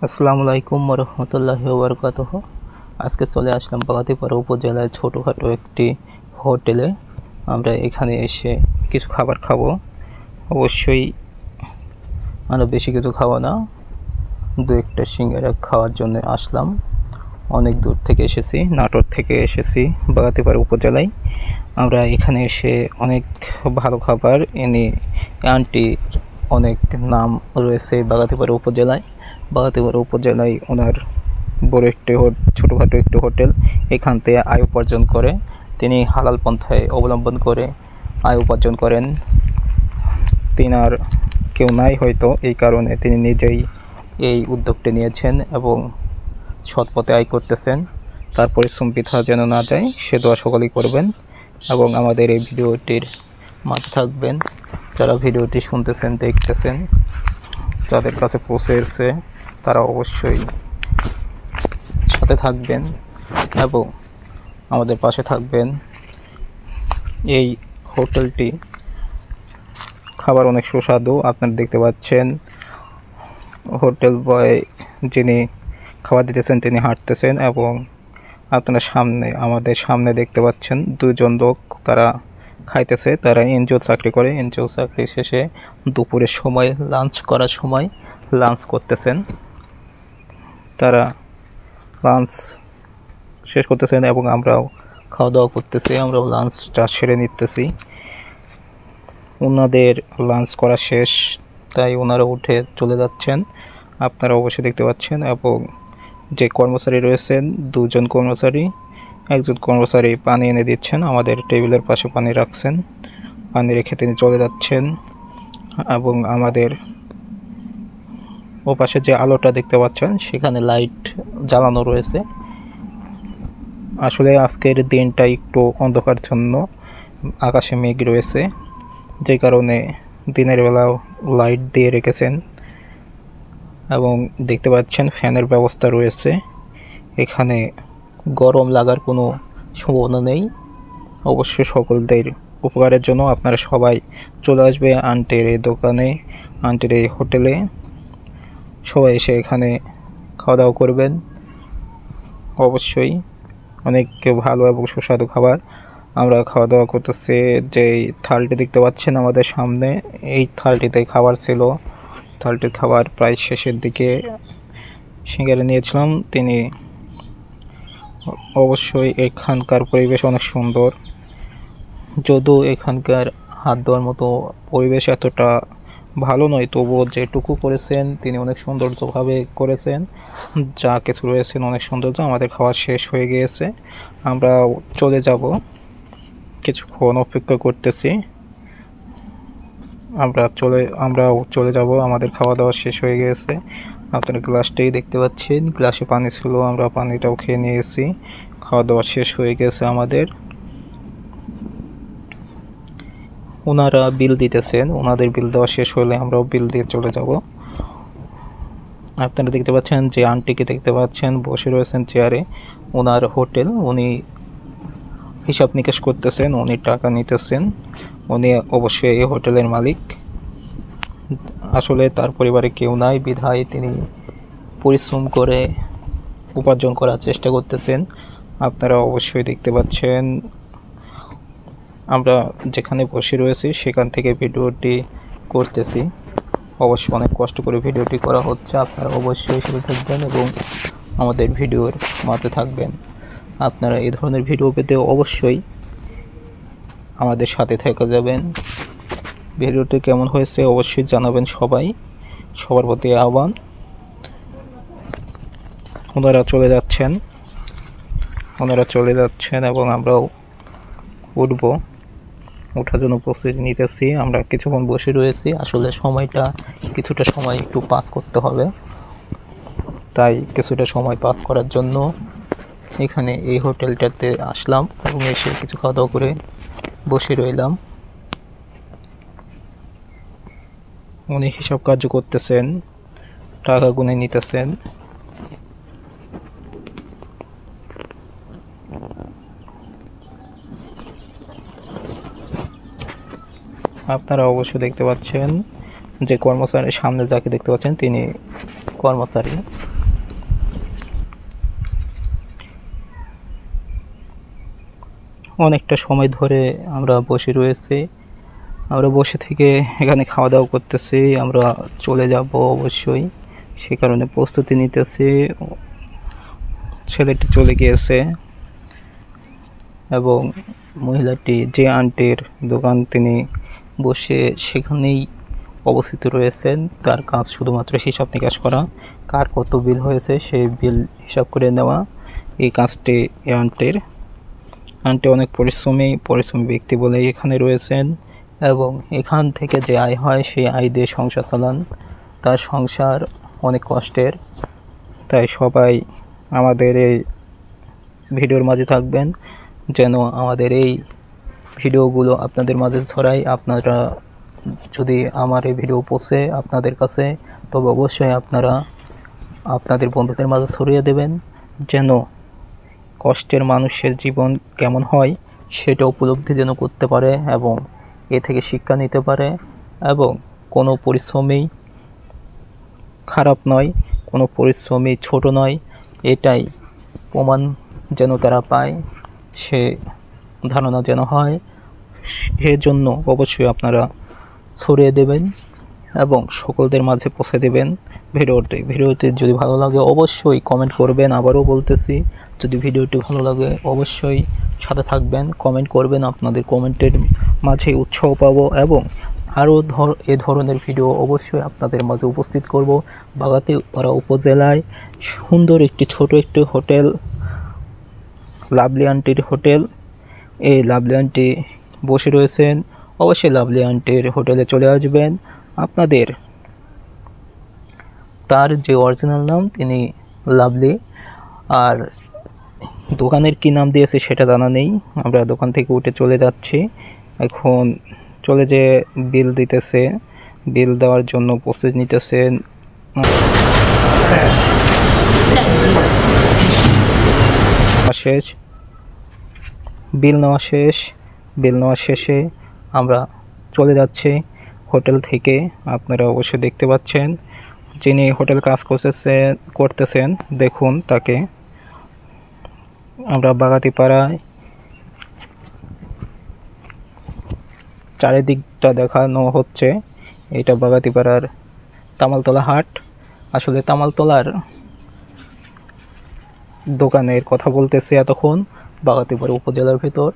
আসসালামু আলাইকুম রহমতুল্লাহি ওয়া বারাকাতুহু। আজকে চলে আসলাম বাগাতিপাড়া উপজেলায় ছোটোখাটো একটি হোটেলে। আমরা এখানে এসে কিছু খাবার খাবো। অবশ্যই আমরা বেশি কিছু খাবো না, দু একটা সিঙ্গারা খাওয়ার জন্য আসলাম। অনেক দূর থেকে এসেছি, নাটোর থেকে এসেছি বাগাতিপাড়া উপজেলায়। আমরা এখানে এসে অনেক ভালো খাবার এনে, আন্টির অনেক নাম রয়েছে বাগাতিপাড়া উপজেলায়। বাগাতিপাড়া উপজেলায় ওনার বড় একটি ছোটোখাটো একটি হোটেল। এখান থেকে আয় উপার্জন করে, তিনি হালাল পন্থায় অবলম্বন করে আয় উপার্জন করেন। তিনার কেউ নাই হয়তো, এই কারণে তিনি নিজেই এই উদ্যোগটি নিয়েছেন এবং সৎ পথে আয় করতেছেন। তার পরিশ্রম বৃথা যেন না যায় সে দোয়া সকলেই করবেন এবং আমাদের এই ভিডিওটির মাঝে থাকবেন। যারা ভিডিওটি শুনতেছেন, দেখতেছেন, যাদের কাছে পৌঁছেছে তারা অবশ্যই সাথে থাকবেন এবং আমাদের পাশে থাকবেন। এই হোটেলটি খাবার অনেক সুস্বাদু। আপনারা দেখতে পাচ্ছেন হোটেল বয় যিনি খাবার দিতেছেন তিনি হাঁটতেছেন এবং আপনারা আমাদের সামনে দেখতে পাচ্ছেন দুজন লোক, তারা খাইতেছে। তারা এনজিও চাকরি করে, এনজিও চাকরি শেষে দুপুরের সময় লাঞ্চ করার সময় লাঞ্চ করতেছেন। তারা লাঞ্চ শেষ করতেছেন এবং আমরাও খাওয়া দাওয়া করতেছি। আমরাও লাঞ্চটা সেরে নিতেছি। ওনাদের লাঞ্চ করা শেষ, তাই ওনারা উঠে চলে যাচ্ছেন, আপনারা অবশ্যই দেখতে পাচ্ছেন। এবং যে কর্মচারী রয়েছেন, দুজন কর্মচারী, একজন কর্মচারী পানি এনে দিচ্ছেন, আমাদের টেবিলের পাশে পানি রাখছেন, পানি রেখে তিনি চলে যাচ্ছেন। এবং আমাদের ও পাশে যে আলোটা দেখতে পাচ্ছেন সেখানে লাইট জ্বালানো রয়েছে। আসলে আজকের দিনটা একটু অন্ধকারচ্ছন্ন, আকাশে মেঘ রয়েছে, যে কারণে দিনের বেলাও লাইট দিয়ে রেখেছেন। এবং দেখতে পাচ্ছেন ফ্যানের ব্যবস্থা রয়েছে। এখানে গরম লাগার কোনো সম্ভাবনা নেই। অবশ্যই সকলদের উপকারের জন্য আপনারা সবাই চলে আসবে আন্টির এই দোকানে, আন্টির এই হোটেলে। সবাই এসে এখানে খাওয়া দাওয়া করবেন। অবশ্যই অনেক ভালো এবং সুস্বাদু খাবার। আমরা খাওয়া দাওয়া করতেছি। যেই থালটি দেখতে পাচ্ছেন আমাদের সামনে, এই থালটিতে খাবার ছিল। থালটির খাবার প্রায় শেষের দিকে সিঙ্গারা নিয়েছিলাম। তিনি অবশ্যই এখানকার পরিবেশ অনেক সুন্দর, যদিও এখানকার হাত দেওয়ার মতো পরিবেশ এতটা ভালো নয়, তবুও যেটুকু করেছেন তিনি অনেক সৌন্দর্যভাবে করেছেন। যা কিছু রয়েছেন অনেক সৌন্দর্য। আমাদের খাওয়া শেষ হয়ে গিয়েছে, আমরা চলে যাব, কিছুক্ষণ অপেক্ষা করতেছি। আমরাও চলে যাব, আমাদের খাওয়া দাওয়া শেষ হয়ে গিয়েছে। আপনারা গ্লাসটাই দেখতে পাচ্ছেন, গ্লাসে পানি ছিল, আমরা পানিটাও খেয়ে নিয়েছি। খাওয়া দাওয়া শেষ হয়ে গেছে আমাদের। ওনারা বিল দিতেছেন, ওনাদের বিল দেওয়া শেষ হলে আমরাও বিল দিয়ে চলে যাব। আপনারা দেখতে পাচ্ছেন যে আন্টিকে দেখতে পাচ্ছেন বসে রয়েছেন চেয়ারে। ওনার হোটেল, উনি হিসাব নিকাশ করতেছেন, উনি টাকা নিতেছেন। উনি অবশ্যই এই হোটেলের মালিক। আসলে তার পরিবারে কেউ নাই বিধায় তিনি পরিশ্রম করে উপার্জন করার চেষ্টা করতেছেন। আপনারা অবশ্যই দেখতে পাচ্ছেন। আমরা যেখানে বসে রয়েছি সেখান থেকে ভিডিওটি করতেছি। অবশ্যই অনেক কষ্ট করে ভিডিওটি করা হচ্ছে। আপনারা অবশ্যই সাথে থাকবেন এবং আমাদের ভিডিওর মাঝে থাকবেন। আপনারা এই ধরনের ভিডিও পেতে অবশ্যই আমাদের সাথে থেকে যাবেন। ভিডিওটি কেমন হয়েছে অবশ্যই জানাবেন সবাই, সবার প্রতি আহ্বান। ওনারা চলে যাচ্ছেন এবং আমরাও উঠবো, ওঠার জন্য প্রস্তুতি নিতেছি। আমরা কিছুক্ষণ বসে রয়েছি, আসলে কিছুটা সময় একটু পাস করতে হবে, তাই কিছুটা সময় পাস করার জন্য এখানে এই হোটেলটাতে আসলাম এবং এসে কিছু খাওয়া দাওয়া করে বসে রইলাম। উনি হিসাব কার্য করতেছেন, টাকা গুনে নিতেছেন। আপনারা অবশ্যই দেখতে পাচ্ছেন যে কর্মচারীর সামনে যাকে দেখতে পাচ্ছেন তিনি কর্মচারী। অনেকটা সময় ধরে আমরা বসে রয়েছি। আমরা বসে থেকে এখানে খাওয়া দাওয়া করতেছি। আমরা চলে যাব অবশ্যই, সে কারণে প্রস্তুতি নিতেছি। ছেলেটি চলে গিয়েছে এবং মহিলাটি যে আন্টির দোকান তিনি বসে সেখানেই অবস্থিত রয়েছেন। তার কাজ শুধুমাত্র হিসাব নিকাশ করা, কার কত বিল হয়েছে সেই বিল হিসাব করে নেওয়া। এই কাজটি এই আন্টি অনেক পরিশ্রমী ব্যক্তি বলেই এখানে রয়েছেন এবং এখান থেকে যে আয় হয় সেই আয় দিয়ে সংসার চালান। তার সংসার অনেক কষ্টের। তাই সবাই আমাদের এই ভিডিওর মাঝে থাকবেন, যেন আমাদের এই ভিডিওগুলো আপনাদের মাঝে ছড়াই। আপনারা যদি আমার এই ভিডিও পৌঁছে আপনাদের কাছে, তবে অবশ্যই আপনারা আপনাদের বন্ধুদের মাঝে ছড়িয়ে দেবেন, যেন কষ্টের মানুষের জীবন কেমন হয় সেটা উপলব্ধি যেন করতে পারে এবং এ থেকে শিক্ষা নিতে পারে। এবং কোনো পরিশ্রমী খারাপ নয়, কোনো পরিশ্রমী ছোট নয়, এটাই প্রমাণ যেন তারা পায়, সে ধারণা যেন হয়। সেজন্য অবশ্যই আপনারা ছড়িয়ে দেবেন এবং সকলদের মাঝে পৌঁছে দেবেন ভিডিওটি যদি ভালো লাগে অবশ্যই কমেন্ট করবেন। আবারও বলতেছি, যদি ভিডিওটি ভালো লাগে অবশ্যই সাথে থাকবেন, কমেন্ট করবেন। আপনাদের কমেন্টের মাঝে উৎসাহ পাবো এবং আরও এ ধরনের ভিডিও অবশ্যই আপনাদের মাঝে উপস্থিত করব। বাগাতিপাড়া উপজেলায় সুন্দর একটি ছোট একটি হোটেল, লাভলি আন্টির হোটেল। এই লাভলি আন্টি বসে রয়েছেন, অবশ্যই লাভলি আন্টির হোটেলে চলে আসবেন। আপনাদের তার যে অরিজিনাল নাম তিনি লাভলি, আর দোকানের কি নাম দিয়েছে সেটা জানা নেই। আমরা দোকান থেকে উঠে চলে যাচ্ছি, এখন চলে যে বিল দিতেছে, বিল দেওয়ার জন্য প্রস্তুতি নিতেছেন। বিল নেওয়া শেষে আমরা চলে যাচ্ছি হোটেল থেকে। আপনারা অবশ্যই দেখতে পাচ্ছেন যিনি হোটেল কাজ করতেছেন, দেখুন তাকে। আমরা বাগাতিপাড়ায় চারিদিকটা দেখানো হচ্ছে। এটা বাগাতিপাড়ার তামালতলা হাট। আসলে তামালতলার দোকানের কথা বলতেছি এতক্ষণ, বাগাতিপাড়া উপজেলার ভিতর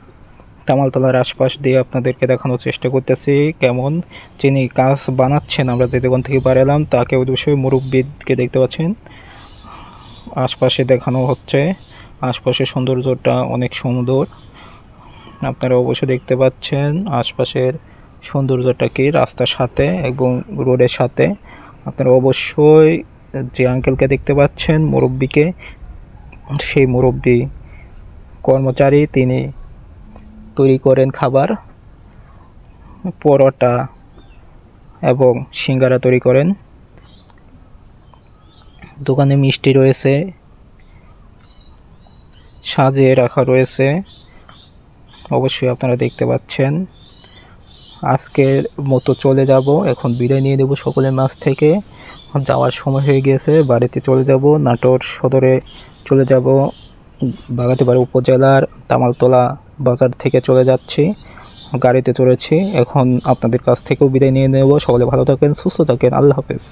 তামালতলার আশপাশ দিয়ে আপনাদেরকে দেখানোর চেষ্টা করতেছি কেমন। যিনি কাজ বানাচ্ছেন, আমরা যে দোকান থেকে বাড়ালাম তাকে অবশ্যই মুরব্বিদকে দেখতে পাচ্ছেন। আশপাশে দেখানো হচ্ছে, আশপাশের সৌন্দর্যটা অনেক সুন্দর, আপনারা অবশ্যই দেখতে পাচ্ছেন আশপাশের সৌন্দর্যটাকে রাস্তার সাথে এবং রোডের সাথে। আপনারা অবশ্যই যে আঙ্কেলকে দেখতে পাচ্ছেন মুরব্বিকে, সেই মুরব্বি কর্মচারী, তিনি তৈরি করেন খাবার, পরোটা এবং সিঙ্গারা তৈরি করেন। দোকানে মিষ্টি রয়েছে, সাজিয়ে রাখা রয়েছে, অবশ্যই আপনারা দেখতে পাচ্ছেন। আজকের মতো চলে যাব, এখন বিদায় নিয়ে দেব সকলের মাঝ থেকে। যাওয়ার সময় হয়ে গিয়েছে, বাড়িতে চলে যাব। নাটোর সদরে চলে যাব, বাগাতিপাড়া উপজেলার তামালতলা বাজার থেকে চলে যাচ্ছি, গাড়িতে চড়েছি। এখন আপনাদের কাছ থেকেও বিদায় নিয়ে নেব। সকলে ভালো থাকেন, সুস্থ থাকেন, আল্লাহ হাফেজ।